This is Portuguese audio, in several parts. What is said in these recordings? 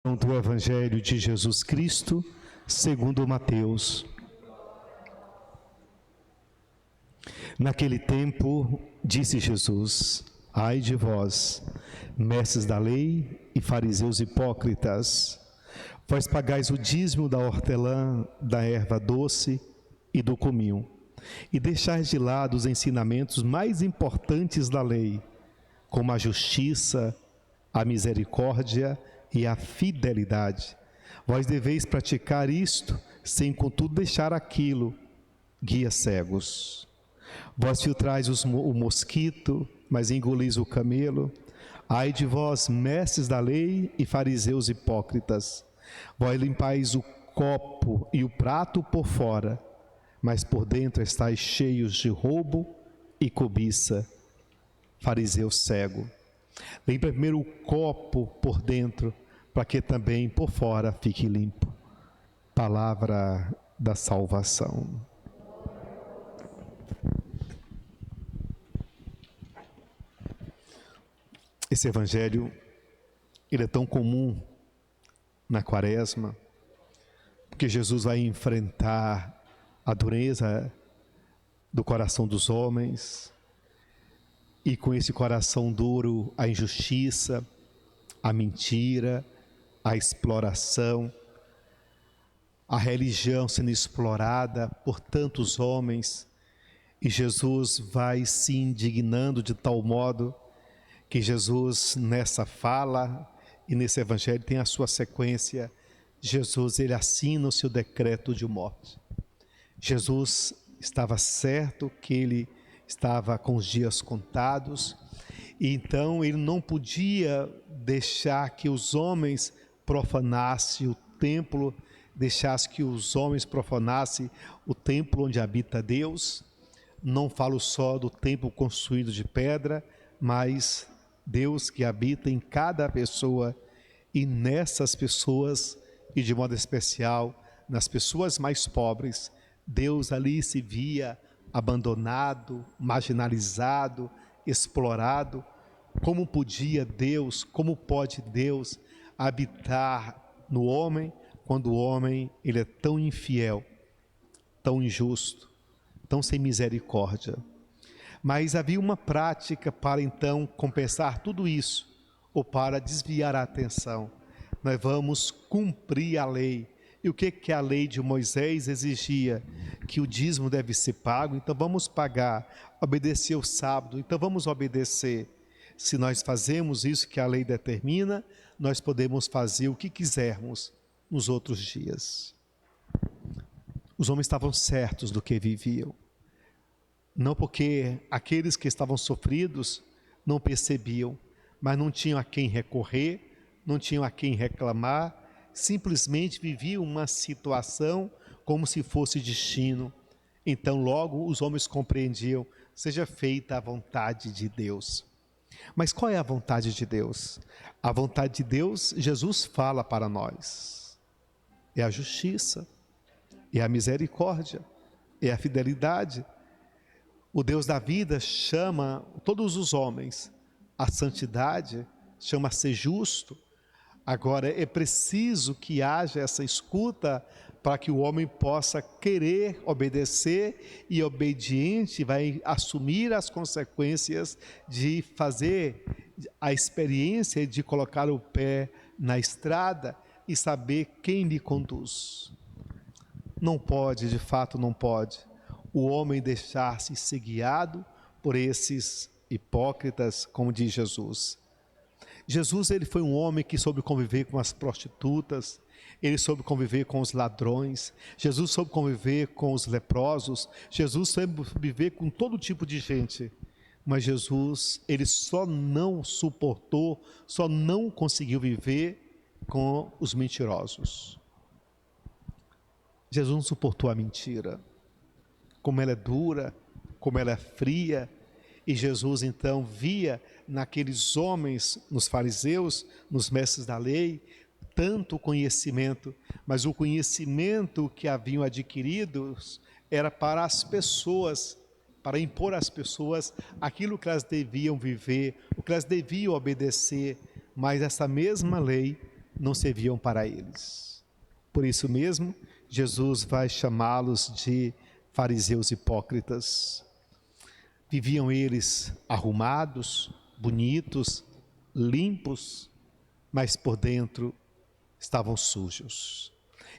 Do Evangelho de Jesus Cristo, segundo Mateus. Naquele tempo, disse Jesus: Ai de vós, mestres da lei e fariseus hipócritas, vós pagais o dízimo da hortelã, da erva doce e do cominho, e deixais de lado os ensinamentos mais importantes da lei, como a justiça, a misericórdia e a fidelidade. Vós deveis praticar isto, sem contudo deixar aquilo, guias cegos. Vós filtrais o mosquito, mas engolis o camelo. Ai de vós, mestres da lei e fariseus hipócritas, vós limpais o copo e o prato por fora, mas por dentro estáis cheios de roubo e cobiça. Fariseu cego, limpa primeiro o copo por dentro, para que também por fora fique limpo. Palavra da salvação. Esse evangelho, ele é tão comum na quaresma, porque Jesus vai enfrentar a dureza do coração dos homens, e com esse coração duro, a injustiça, a mentira, a exploração, a religião sendo explorada por tantos homens, e Jesus vai se indignando de tal modo que Jesus, nessa fala e nesse evangelho, tem a sua sequência. Jesus, ele assina o seu decreto de morte. Jesus estava certo que ele estava com os dias contados, e então ele não podia deixar que os homens profanassem o templo, deixasse que os homens profanassem o templo onde habita Deus. Não falo só do templo construído de pedra, mas Deus que habita em cada pessoa, e nessas pessoas, e de modo especial nas pessoas mais pobres, Deus ali se via abandonado, marginalizado, explorado. Como podia Deus, como pode Deus habitar no homem, quando o homem ele é tão infiel, tão injusto, tão sem misericórdia? Mas havia uma prática para então compensar tudo isso, ou para desviar a atenção. Nós vamos cumprir a lei. E o que a lei de Moisés exigia? Que o dízimo deve ser pago, então vamos pagar. Obedecer o sábado, então vamos obedecer. Se nós fazemos isso que a lei determina, nós podemos fazer o que quisermos nos outros dias. Os homens estavam certos do que viviam. Não porque aqueles que estavam sofridos não percebiam, mas não tinham a quem recorrer, não tinham a quem reclamar, simplesmente viviam uma situação como se fosse destino. Então logo os homens compreendiam: seja feita a vontade de Deus. Mas qual é a vontade de Deus? A vontade de Deus, Jesus fala para nós, é a justiça, é a misericórdia, é a fidelidade. O Deus da vida chama todos os homens à santidade, chama a ser justo. Agora é preciso que haja essa escuta para que o homem possa querer obedecer, e obediente vai assumir as consequências de fazer a experiência de colocar o pé na estrada e saber quem lhe conduz. Não pode, de fato não pode, o homem deixar-se ser guiado por esses hipócritas, como diz Jesus. Jesus, ele foi um homem que soube conviver com as prostitutas, ele soube conviver com os ladrões, Jesus soube conviver com os leprosos, Jesus soube viver com todo tipo de gente. Mas Jesus, ele só não suportou, só não conseguiu viver com os mentirosos. Jesus não suportou a mentira, como ela é dura, como ela é fria. E Jesus então via naqueles homens, nos fariseus, nos mestres da lei, tanto conhecimento, mas o conhecimento que haviam adquirido era para as pessoas, para impor às pessoas aquilo que elas deviam viver, o que elas deviam obedecer. Mas essa mesma lei não serviam para eles. Por isso mesmo, Jesus vai chamá-los de fariseus hipócritas. Viviam eles arrumados, bonitos, limpos, mas por dentro estavam sujos.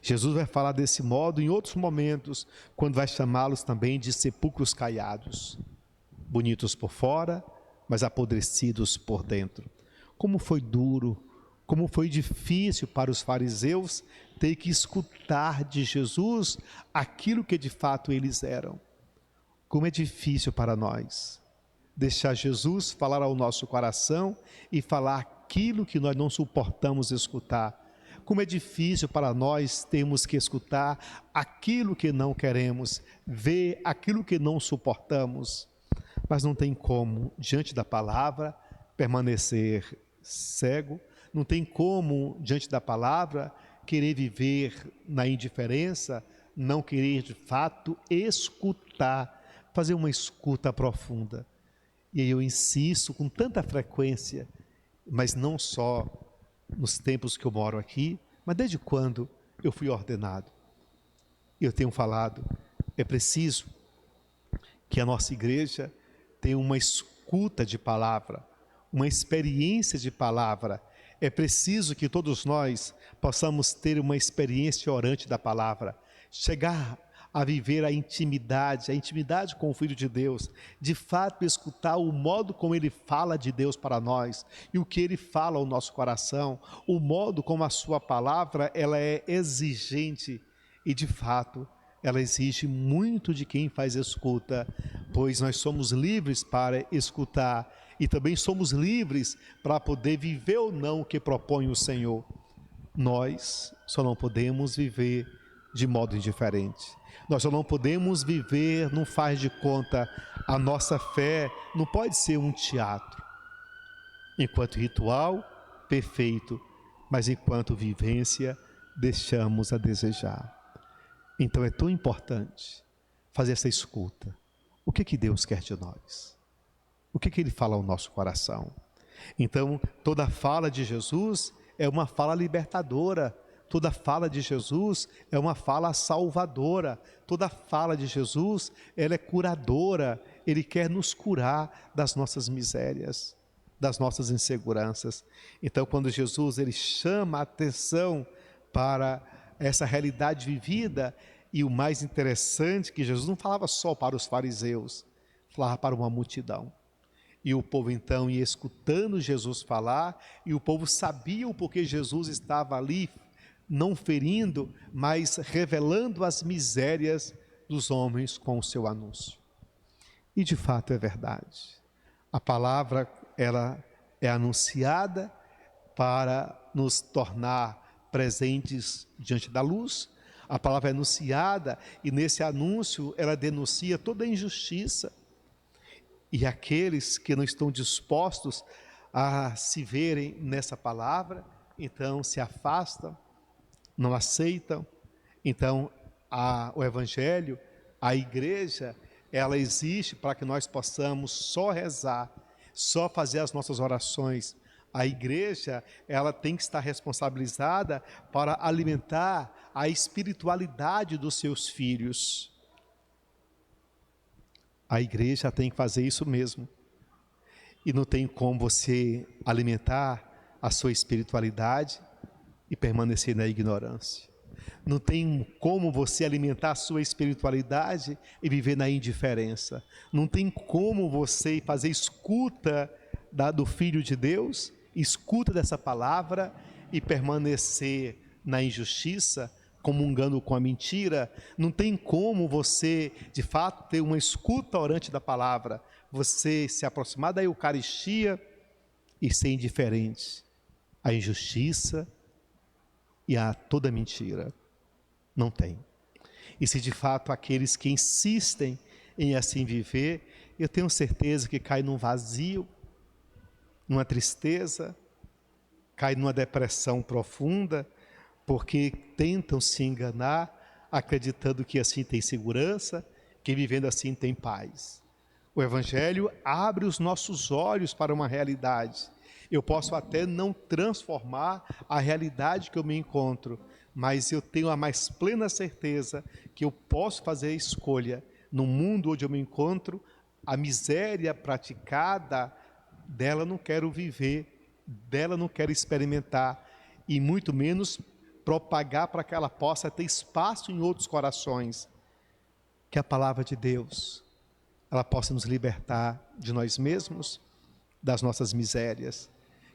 Jesus vai falar desse modo em outros momentos, quando vai chamá-los também de sepulcros caiados, bonitos por fora, mas apodrecidos por dentro. Como foi duro, como foi difícil para os fariseus ter que escutar de Jesus aquilo que de fato eles eram. Como é difícil para nós deixar Jesus falar ao nosso coração e falar aquilo que nós não suportamos escutar. Como é difícil para nós termos que escutar aquilo que não queremos, ver aquilo que não suportamos. Mas não tem como, diante da palavra, permanecer cego, não tem como, diante da palavra, querer viver na indiferença, não querer de fato escutar, fazer uma escuta profunda. E aí eu insisto com tanta frequência, mas não só nos tempos que eu moro aqui, mas desde quando eu fui ordenado. Eu tenho falado, é preciso que a nossa igreja tenha uma escuta de palavra, uma experiência de palavra. É preciso que todos nós possamos ter uma experiência orante da palavra, chegar a viver a intimidade com o Filho de Deus, de fato escutar o modo como Ele fala de Deus para nós e o que Ele fala ao nosso coração, o modo como a sua palavra ela é exigente e de fato ela exige muito de quem faz escuta, pois nós somos livres para escutar e também somos livres para poder viver ou não o que propõe o Senhor. Nós só não podemos viver de modo indiferente. Nós só não podemos viver, não faz de conta. A nossa fé não pode ser um teatro. Enquanto ritual, perfeito, mas enquanto vivência, deixamos a desejar. Então é tão importante fazer essa escuta. O que Deus quer de nós? O que Ele fala ao nosso coração? Então, toda fala de Jesus é uma fala libertadora. Toda fala de Jesus é uma fala salvadora. Toda fala de Jesus, ela é curadora. Ele quer nos curar das nossas misérias, das nossas inseguranças. Então, quando Jesus ele chama a atenção para essa realidade vivida, e o mais interessante que Jesus não falava só para os fariseus, falava para uma multidão. E o povo então ia escutando Jesus falar, e o povo sabia o porquê Jesus estava ali, não ferindo, mas revelando as misérias dos homens com o seu anúncio. E de fato é verdade. A palavra, ela é anunciada para nos tornar presentes diante da luz. A palavra é anunciada e nesse anúncio ela denuncia toda a injustiça. E aqueles que não estão dispostos a se verem nessa palavra, então se afastam, não aceitam. Então o Evangelho, a igreja, ela existe para que nós possamos só rezar, só fazer as nossas orações. A igreja, ela tem que estar responsabilizada para alimentar a espiritualidade dos seus filhos. A igreja tem que fazer isso mesmo. E não tem como você alimentar a sua espiritualidade e permanecer na ignorância. Não tem como você alimentar a sua espiritualidade e viver na indiferença. Não tem como você fazer escuta do Filho de Deus, escuta dessa palavra e permanecer na injustiça, comungando com a mentira. Não tem como você, de fato, ter uma escuta orante da palavra, você se aproximar da Eucaristia e ser indiferente à injustiça e a toda mentira. Não tem. E se de fato aqueles que insistem em assim viver, eu tenho certeza que cai num vazio, numa tristeza, cai numa depressão profunda, porque tentam se enganar, acreditando que assim tem segurança, que vivendo assim tem paz. O Evangelho abre os nossos olhos para uma realidade. Eu posso até não transformar a realidade que eu me encontro, mas eu tenho a mais plena certeza que eu posso fazer a escolha no mundo onde eu me encontro. A miséria praticada, dela não quero viver, dela não quero experimentar, e muito menos propagar para que ela possa ter espaço em outros corações. Que a palavra de Deus, ela possa nos libertar de nós mesmos, das nossas misérias.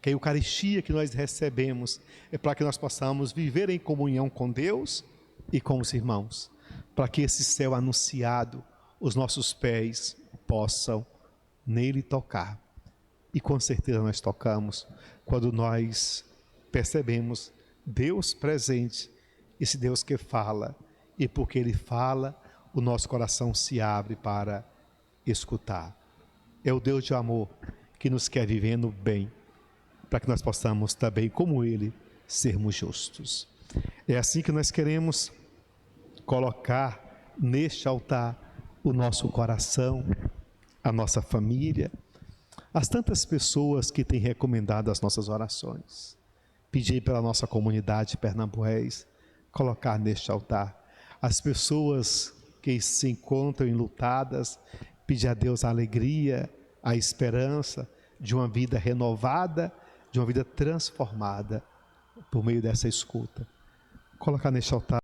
Que a Eucaristia que nós recebemos é para que nós possamos viver em comunhão com Deus e com os irmãos, para que esse céu anunciado, os nossos pés possam nele tocar. E com certeza nós tocamos quando nós percebemos Deus presente, esse Deus que fala, e porque Ele fala, o nosso coração se abre para escutar. É o Deus de amor que nos quer vivendo bem, para que nós possamos também, como Ele, sermos justos. É assim que nós queremos colocar neste altar o nosso coração, a nossa família, as tantas pessoas que têm recomendado as nossas orações. Pedir pela nossa comunidade pernambués, colocar neste altar as pessoas que se encontram enlutadas, pedir a Deus a alegria, a esperança de uma vida renovada, de uma vida transformada por meio dessa escuta. Colocar neste altar